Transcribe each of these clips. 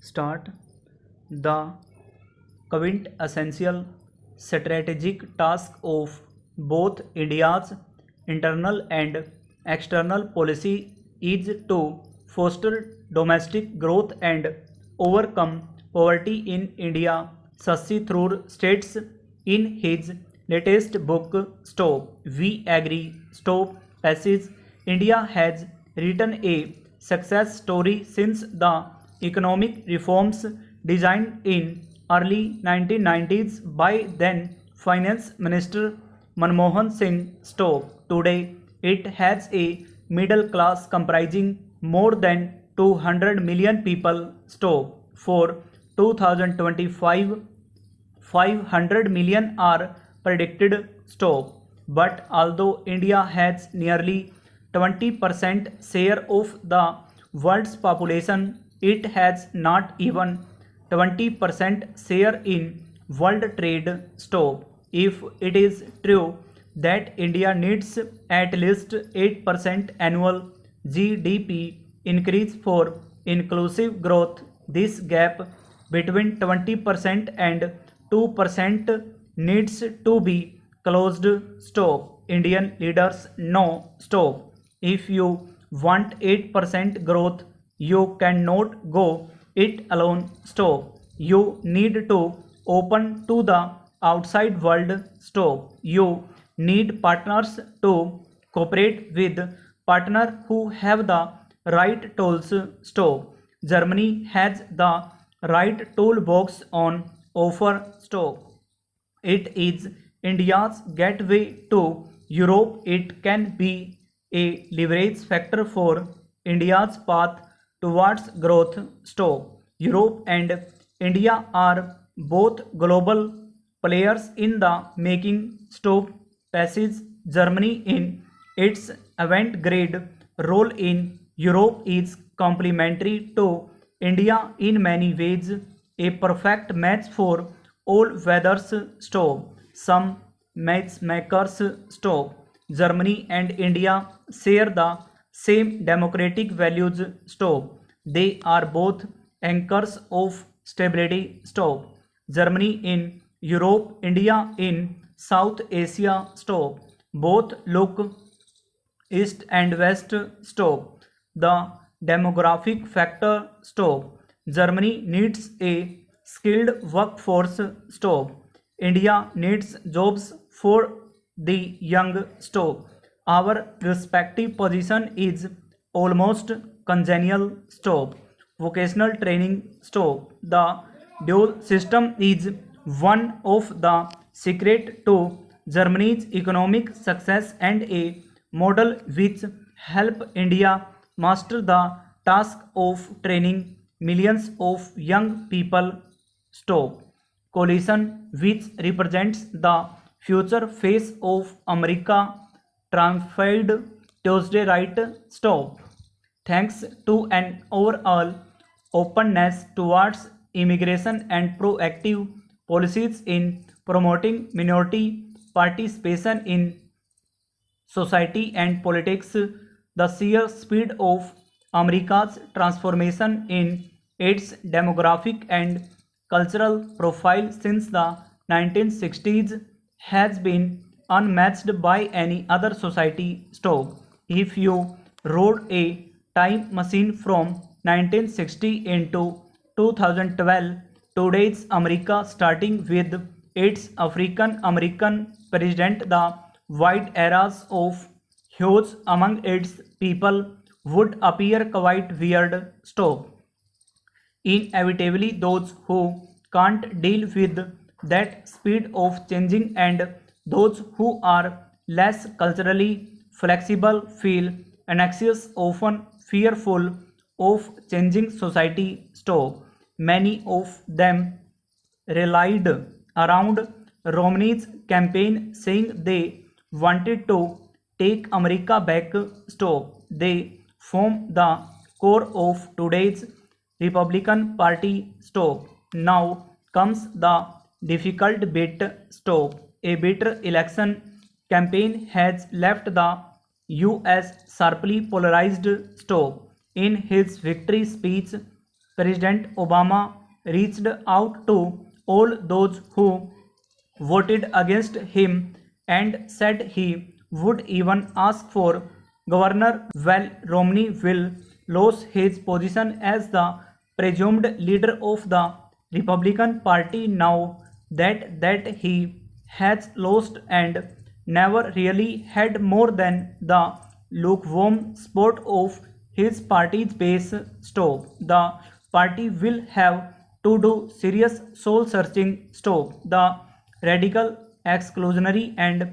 start the quintessential strategic task of both India's internal and external policy is to foster domestic growth and overcome poverty in India. Shashi Tharoor states in his latest book Stop, We Agree, Stop Passage, India has written a success story since the economic reforms designed in early 1990s by then Finance Minister Manmohan Singh. Stop. Today, it has a middle class comprising more than 200 million people. Stop. For 2025, 500 million are predicted. Stop. But although India has nearly 20% share of the world's population, it has not even 20% share in world trade. Stop. If it is true that India needs at least 8% annual GDP increase for inclusive growth, this gap between 20% and 2% needs to be closed. Stop. Indian leaders know. Stop. If you want 8% growth, you cannot go it alone. Stop. You need to open to the outside world. Stop. You need partners to cooperate with partners who have the right tools. Stop. Germany has the right toolbox on offer. Stop. It is India's gateway to Europe. It can be a leverage factor for India's path towards growth. Stop. Europe and India are both global players in the making. Stop. Passage Germany in its avant-garde role in Europe is complementary to India in many ways, a perfect match for all weathers. Stop. Some matchmakers. Stop. Germany and India share the same democratic values. Stop. They are both anchors of stability. Stop. Germany in Europe, India in South Asia. Stop. Both look east and west. Stop. The demographic factor. Stop. Germany needs a skilled workforce. Stop. India needs jobs for the young. Stop. Our respective position is almost congenial. Stop. Vocational training. Stop. The dual system is one of the secret to Germany's economic success and a model which help India master the task of training millions of young people. Stop. Coalition which represents the future face of America triumphed Tuesday. Right. Stop. Thanks to an overall openness towards immigration and proactive policies in promoting minority participation in society and politics, the sheer speed of America's transformation in its demographic and cultural profile since the 1960s has been unmatched by any other society. Stop. If you rode a time machine from 1960 into 2012, today's America, starting with its African American president, the wide eras of huge among its people would appear quite weird. Stop. Inevitably, those who can't deal with that speed of changing and those who are less culturally flexible feel anxious, often fearful of changing society. Stop. Many of them rallied around Romney's campaign saying they wanted to take America back. Stop. They form the core of today's Republican Party. Stop. Now comes the difficult bit. Stop. A bitter election campaign has left the US sharply polarized. Stop. In his victory speech, President Obama reached out to all those who voted against him and said he would even ask for governor while Romney will lose his position as the presumed leader of the Republican Party now that he has lost and never really had more than the lukewarm support of his party's base. Stop. The party will have to do serious soul searching. Stop the radical, exclusionary, and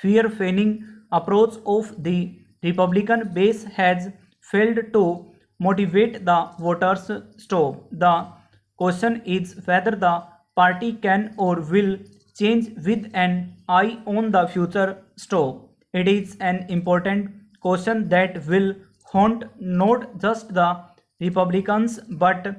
fear feigning approach of the Republican base has failed to motivate the voters. Stop. The question is whether the party can or will change with an eye on the future. Stop. It is an important question that will haunt not just the Republicans but